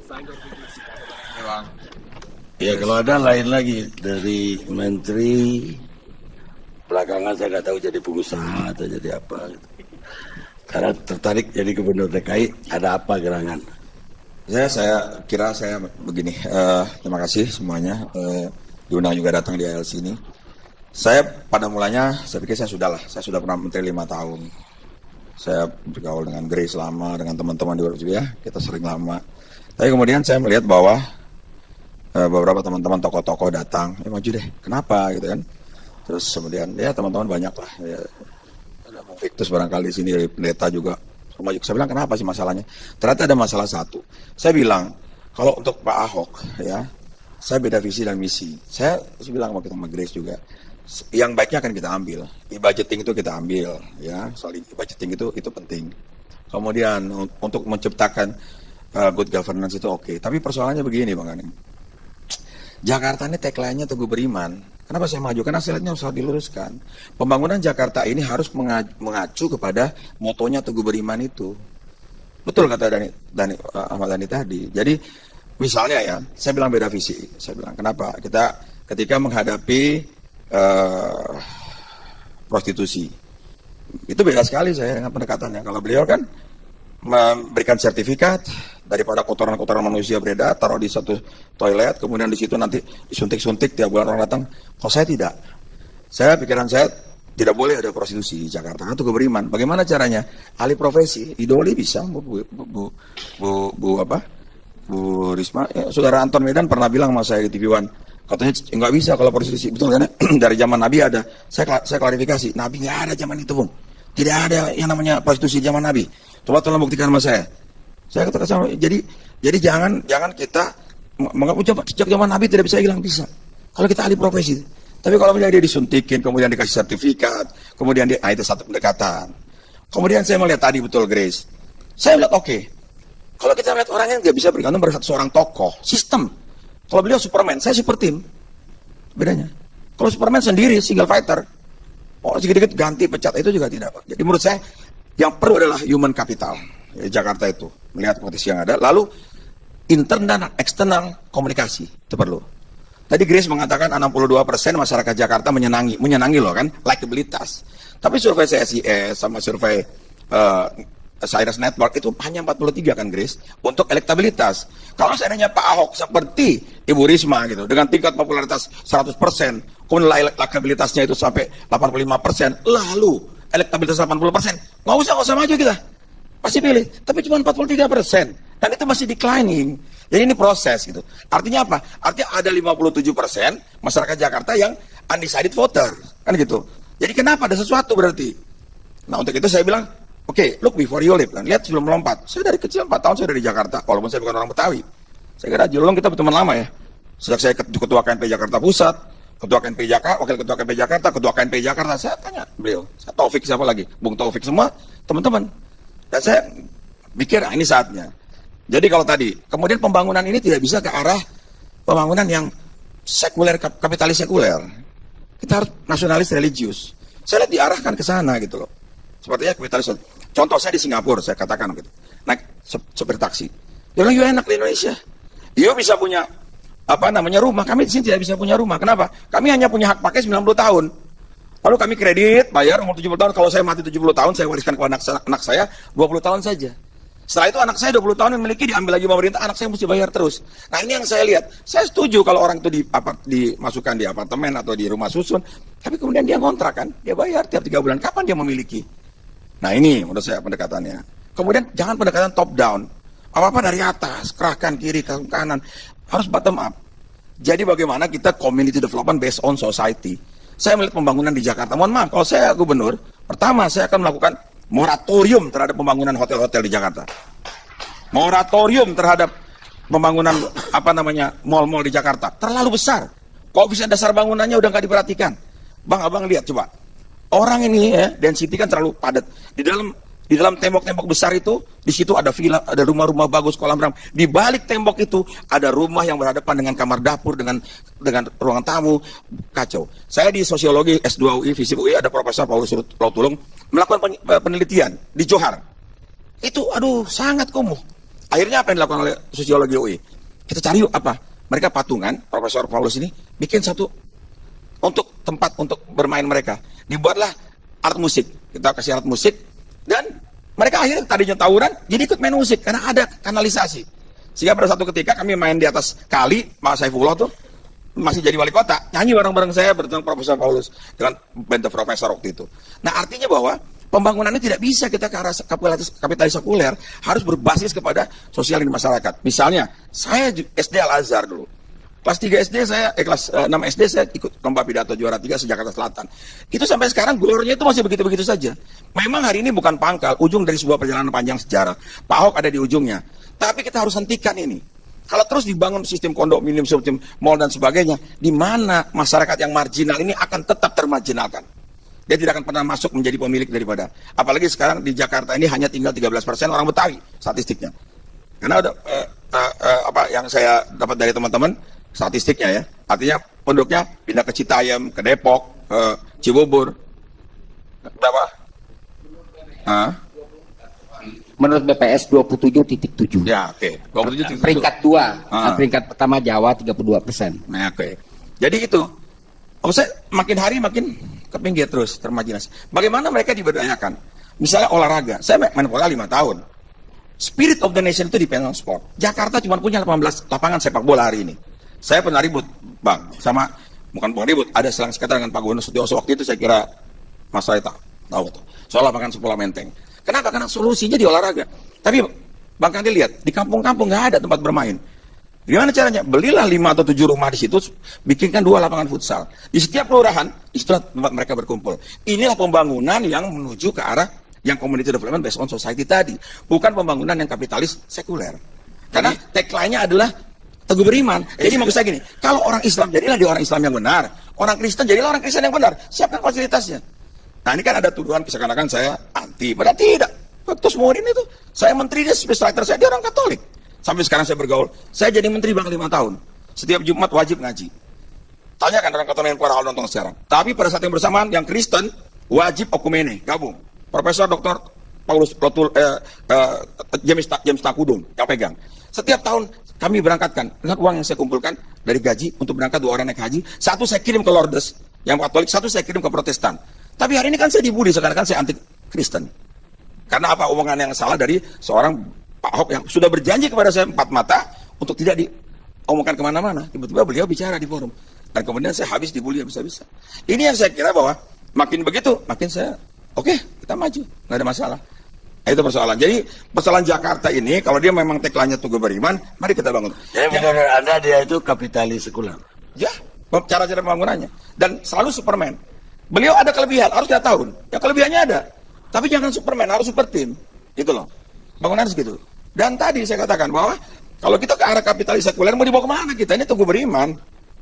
Bang. Ya kalau ada lain lagi dari menteri, belakangan saya nggak tahu jadi pengusaha atau jadi apa. Karena tertarik jadi gubernur DKI, ada apa gerangan? Saya kira saya begini, terima kasih semuanya, diundang juga datang di ILC ini. Saya pada mulanya, saya pikir saya sudah pernah menteri 5 tahun. Saya bergaul dengan Grace lama, dengan teman-teman di luar juga, kita sering lama. Tapi kemudian saya melihat bahwa beberapa teman-teman tokoh-tokoh datang, maju deh, kenapa gitu kan. Terus kemudian ya teman-teman banyak lah, ya, ada Bung Victus barangkali di sini, dari pendeta juga. Saya bilang kenapa sih masalahnya? Ternyata ada masalah satu. Saya bilang, kalau untuk Pak Ahok, ya, saya beda visi dan misi. Saya bilang sama Grace juga, yang baiknya akan kita ambil. E-budgeting itu kita ambil, ya, soal e-budgeting itu penting. Kemudian untuk menciptakan good governance itu oke. Tapi persoalannya begini Bang Ganing. Jakarta ini tagline-nya Teguh Beriman. Kenapa saya maju? Karena hasilnya harus diluruskan. Pembangunan Jakarta ini harus mengacu kepada motonya Teguh Beriman itu. Betul kata Ahmad Dhani tadi. Jadi misalnya ya, saya bilang beda visi. Saya bilang kenapa? Kita ketika menghadapi prostitusi, itu beda sekali saya dengan pendekatannya. Kalau beliau kan memberikan sertifikat daripada kotoran-kotoran manusia beredar, taruh di satu toilet, kemudian di situ nanti disuntik-suntik tiap bulan orang datang. Kalau saya tidak, pikiran saya tidak boleh ada prostitusi di Jakarta. Itu Beriman. Bagaimana caranya? Alih profesi, idoli bisa, Bu Risma. Ya, Saudara Anton Medan pernah bilang sama saya di TV One, katanya nggak bisa kalau prostitusi. Betul kan? Dari zaman Nabi ada. Saya klarifikasi, Nabi nggak ada zaman itu, Bung. Tidak ada yang namanya prostitusi zaman Nabi. Coba tolong buktikan sama saya. Saya katakan sama, jadi jangan kita menganggap sejak zaman Nabi tidak bisa hilang, bisa. Kalau kita ahli profesi. Tapi kalau misalnya dia disuntikin, kemudian dikasih sertifikat, kemudian dia, itu satu pendekatan. Kemudian saya melihat tadi betul Grace. Saya melihat oke. Kalau kita melihat orang yang nggak bisa bergantung pada seorang tokoh, sistem. Kalau beliau Superman, saya super team. Bedanya. Kalau Superman sendiri, single fighter, orang sedikit ganti pecat itu juga tidak. Jadi menurut saya yang perlu adalah human capital. Jakarta itu melihat potensi yang ada, lalu internal dan eksternal komunikasi itu perlu. Tadi Grace mengatakan 62% masyarakat Jakarta menyenangi loh kan, likabilitas. Tapi survei CSIS sama survei Cyrus Network itu hanya 43 kan Grace untuk elektabilitas. Kalau seandainya Pak Ahok seperti Ibu Risma gitu dengan tingkat popularitas 100%, kemudian likabilitasnya itu sampai 85%, lalu elektabilitas 80%, nggak usah maju kita. Pasti pilih, tapi cuma 43%, dan itu masih declining. Jadi ini proses gitu. Artinya apa? Artinya ada 57% masyarakat Jakarta yang undecided voter, kan gitu. Jadi kenapa ada sesuatu berarti? Nah untuk itu saya bilang, oke, look before you leap, kan? Lihat sebelum melompat. Saya dari kecil 4 tahun saya dari Jakarta, walaupun saya bukan orang Betawi. Saya kira Julung kita berteman lama ya. Sejak saya ketua KNP Jakarta Pusat, ketua KNP Jakarta, wakil ketua KNP Jakarta, ketua KNP Jakarta, saya tanya beliau, saya Taufik siapa lagi, Bung Taufik semua teman-teman. Dan saya pikir ini saatnya. Jadi kalau tadi, kemudian pembangunan ini tidak bisa ke arah pembangunan yang sekuler, kapitalis sekuler. Kita harus nasionalis religius. Saya lihat diarahkan ke sana gitu loh. Sepertinya kapitalis. Contoh saya di Singapura, saya katakan gitu. Naik sopir taksi. Dia bilang, you enak di Indonesia. You bisa punya rumah. Kami di sini tidak bisa punya rumah. Kenapa? Kami hanya punya hak pakai 90 tahun. Lalu kami kredit, bayar umur 70 tahun. Kalau saya mati 70 tahun, saya wariskan ke anak saya 20 tahun saja. Setelah itu anak saya 20 tahun yang memiliki, diambil lagi pemerintah, anak saya mesti bayar terus. Nah ini yang saya lihat. Saya setuju kalau orang itu dimasukkan di apartemen atau di rumah susun. Tapi kemudian dia ngontrak kan, dia bayar tiap 3 bulan. Kapan dia memiliki? Nah ini menurut saya pendekatannya. Kemudian jangan pendekatan top down. Apa-apa dari atas, kerahkan kiri, ke kanan. Harus bottom up. Jadi bagaimana kita community development based on society. Saya melihat pembangunan di Jakarta. Mohon maaf, kalau saya gubernur, pertama saya akan melakukan moratorium terhadap pembangunan hotel-hotel di Jakarta. Moratorium terhadap pembangunan mall-mall di Jakarta. Terlalu besar. Kok bisa dasar bangunannya udah nggak diperhatikan? Bang, abang lihat coba. Orang ini ya, density kan terlalu padat. Di dalam tembok-tembok besar itu, di situ ada villa, ada rumah-rumah bagus, kolam renang. Di balik tembok itu ada rumah yang berhadapan dengan kamar dapur, dengan ruangan tamu, kacau. Saya di sosiologi S2 UI, FISIP UI, ada Profesor Paulus Lautulung melakukan penelitian di Johar. Itu, sangat kumuh. Akhirnya apa yang dilakukan oleh sosiologi UI? Kita cari yuk apa? Mereka patungan, Profesor Paulus ini bikin satu untuk tempat untuk bermain mereka. Dibuatlah alat musik. Kita kasih alat musik dan mereka akhirnya tadinya tawuran jadi ikut main musik karena ada kanalisasi. Sehingga pada satu ketika kami main di atas kali, Pak Saifullah tuh masih jadi wali kota, nyanyi bareng-bareng saya bertemu Profesor Paulus dengan band The Professor waktu itu. Nah artinya bahwa pembangunannya tidak bisa kita ke arah kapitalis sekuler, harus berbasis kepada sosial di masyarakat. Misalnya, saya SD Al-Azhar dulu. Kelas 3 SD kelas 6 SD saya ikut lomba pidato juara 3 se-Jakarta Selatan. Itu sampai sekarang glornya itu masih begitu-begitu saja. Memang hari ini bukan pangkal, ujung dari sebuah perjalanan panjang sejarah. Pak Ahok ada di ujungnya. Tapi kita harus hentikan ini. Kalau terus dibangun sistem kondominium, sistem mall dan sebagainya, di mana masyarakat yang marginal ini akan tetap termarginalkan. Dia tidak akan pernah masuk menjadi pemilik daripada. Apalagi sekarang di Jakarta ini hanya tinggal 13% orang Betawi statistiknya. Karena ada apa yang saya dapat dari teman-teman statistiknya ya. Artinya penduduknya pindah ke Citayam, ke Depok, ke Cibubur. Berapa? Menurut BPS 27,7. Ya, oke. 27,7. Peringkat 2. Peringkat pertama Jawa 32%. Nah, oke. Jadi itu. Maksudnya makin hari makin ke pinggir terus, termarginasi. Bagaimana mereka diberdayakan? Misalnya olahraga. Saya main bola 5 tahun. Spirit of the nation itu depend on sport. Jakarta cuma punya 18 lapangan sepak bola hari ini. Saya pernah ribut, Bang, sama bukan ribut, ada selang sekatan dengan Pak Gubernur Sutioso waktu itu saya kira Mas Raita tahu tuh. Soal lapangan sekolah Menteng. Kenapa? Karena solusinya di olahraga. Tapi Bang Kandi lihat, di kampung-kampung nggak ada tempat bermain. Gimana caranya? Belilah 5 atau 7 rumah di situ, bikinkan 2 lapangan futsal. Di setiap kelurahan, itulah tempat mereka berkumpul. Inilah pembangunan yang menuju ke arah yang community development based on society tadi. Bukan pembangunan yang kapitalis sekuler. Karena tagline-nya adalah teguh beriman. Jadi maksud saya gini, kalau orang Islam jadilah dia orang Islam yang benar. Orang Kristen jadilah orang Kristen yang benar. Siapkan fasilitasnya. Nah ini kan ada tuduhan seakan-akan saya anti. Padahal tidak. Waktu Muhyiddin itu, saya menteri dia speechwriter saya, dia orang Katolik. Sampai sekarang saya bergaul. Saya jadi menteri Bang 5 tahun. Setiap Jumat wajib ngaji. Tanyakan orang Katolik yang para nonton sekarang. Tapi pada saat yang bersamaan, yang Kristen wajib okumene, gabung. Profesor Dr. Paulus James Takudung yang pegang. Setiap tahun kami berangkatkan dengan uang yang saya kumpulkan dari gaji untuk berangkat 2 orang naik haji. 1 saya kirim ke Lourdes yang Katolik, 1 saya kirim ke Protestan. Tapi hari ini kan saya dibully sekarang kan saya anti Kristen. Karena apa omongan yang salah dari seorang Pak Ahok yang sudah berjanji kepada saya 4 mata untuk tidak diomongkan kemana-mana. Tiba-tiba beliau bicara di forum. Dan kemudian saya habis dibully habis-habisan. Ini yang saya kira bahwa makin begitu, makin saya oke, kita maju. Nggak ada masalah. Nah, itu persoalan. Jadi persoalan Jakarta ini, kalau dia memang tagline-nya Teguh Beriman, mari kita bangun. Jadi menurut Anda dia itu kapitalis sekuler? Ya, cara-cara pembangunannya. Dan selalu Superman. Beliau ada kelebihan, harus 2 tahun. Ya kelebihannya ada. Tapi jangan Superman, harus super team. Gitu loh. Bangunan harus gitu. Dan tadi saya katakan bahwa kalau kita ke arah kapitalis sekuler, mau dibawa kemana kita? Ini Teguh Beriman.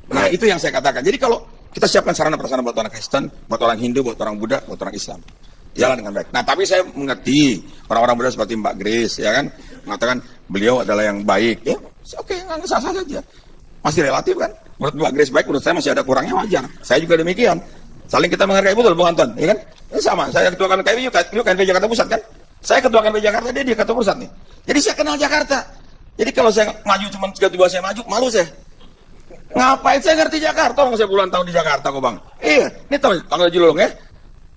Nah, itu yang saya katakan. Jadi kalau kita siapkan sarana prasarana buat orang Kristen, buat orang Hindu, buat orang Buddha, buat orang Islam. Jalan dengan baik. Nah, tapi saya mengerti orang-orang Buddha seperti Mbak Grace, ya kan, mengatakan beliau adalah yang baik. Ya, oke, nggak sah-sah saja. Masih relatif kan. Menurut Mbak Grace baik, menurut saya masih ada kurangnya, wajar. Saya juga demikian. Saling kita menghargai betul, Bung Anton, ya kan? Ini sama. Saya ketua KNPI, KNPI Jakarta Pusat kan. Saya ketua KNPI Jakarta, dia ketua pusat nih. Jadi saya kenal Jakarta. Jadi kalau saya maju cuma tiba-tiba saya maju, malu saya. Ngapain saya ngerti Jakarta? Orang saya puluhan tahun di Jakarta kok Bang. Iya, ini tanggal Julung ya.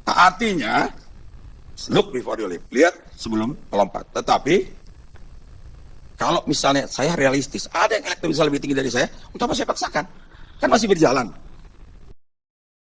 Nah, artinya look before you leap. Lihat sebelum melompat. Tetapi kalau misalnya saya realistis, ada yang elektabilitas lebih tinggi dari saya, untuk apa saya paksakan? Kan masih berjalan.